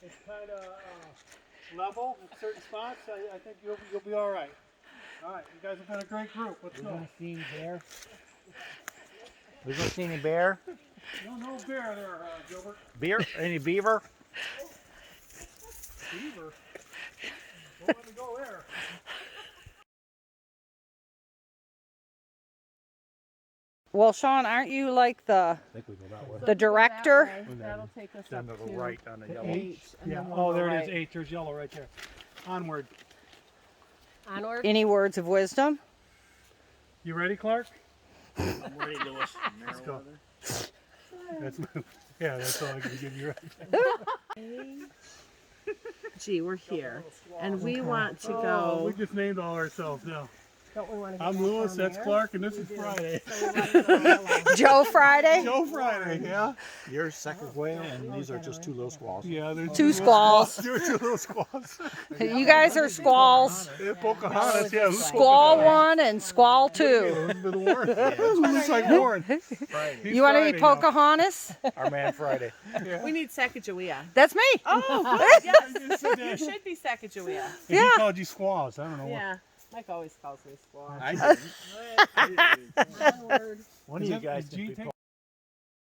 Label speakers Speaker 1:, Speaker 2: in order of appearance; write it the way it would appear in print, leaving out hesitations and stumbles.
Speaker 1: it's kind of level at certain spots. I think you'll be all right. All right, you guys have been a great group. Let's
Speaker 2: We
Speaker 1: go.
Speaker 2: gonna see any bear? We gonna see any bear?
Speaker 1: No bear there, Gilbert.
Speaker 2: Beer? Any beaver?
Speaker 1: Beaver. Don't let me go there.
Speaker 3: Well, Sean, aren't you like the
Speaker 2: I think we go that way.
Speaker 3: the director?
Speaker 4: That'll take us
Speaker 2: Then
Speaker 4: up
Speaker 2: to
Speaker 4: to
Speaker 2: the right on the yellow.
Speaker 4: H. And
Speaker 1: Yeah.
Speaker 4: then we'll
Speaker 1: Oh,
Speaker 4: go
Speaker 1: there
Speaker 4: right.
Speaker 1: it is. H. There's yellow right there. Onward.
Speaker 4: Onward.
Speaker 3: Any words of wisdom?
Speaker 1: You ready, Clark?
Speaker 5: I'm ready, Lewis.
Speaker 1: Let's go. That's all I can give you.
Speaker 4: Gee, we're here, and we want to
Speaker 1: Oh, we
Speaker 4: go.
Speaker 1: just named all ourselves now.
Speaker 4: Don't we want to?
Speaker 1: I'm Lewis. That's Clark, and this is Friday.
Speaker 3: Joe Friday?
Speaker 1: Joe Friday. Yeah.
Speaker 2: You're Second-way, and these are just two little squalls.
Speaker 1: Yeah. There's
Speaker 3: Two squalls.
Speaker 1: There are two little squalls.
Speaker 3: You guys are squalls.
Speaker 1: Yeah, Pocahontas. Yeah. Who's
Speaker 3: Squall 1 and Squall 2.
Speaker 1: Elizabeth Warren. Who looks like Warren? He's
Speaker 3: You want to be
Speaker 1: Friday now.
Speaker 3: Pocahontas?
Speaker 2: Our man Friday.
Speaker 4: We need Sacagawea.
Speaker 3: That's me.
Speaker 4: Oh, good, yes.
Speaker 1: Yes.
Speaker 4: You should be Sacagawea.
Speaker 1: And he
Speaker 3: Yeah.
Speaker 1: called you squaws. I don't know
Speaker 4: Yeah. Mike always calls me squaw.
Speaker 2: I didn't.
Speaker 4: Onward.
Speaker 2: One of
Speaker 1: Is
Speaker 2: you
Speaker 1: that-
Speaker 2: guys
Speaker 1: is
Speaker 2: can
Speaker 1: G
Speaker 2: be
Speaker 1: taking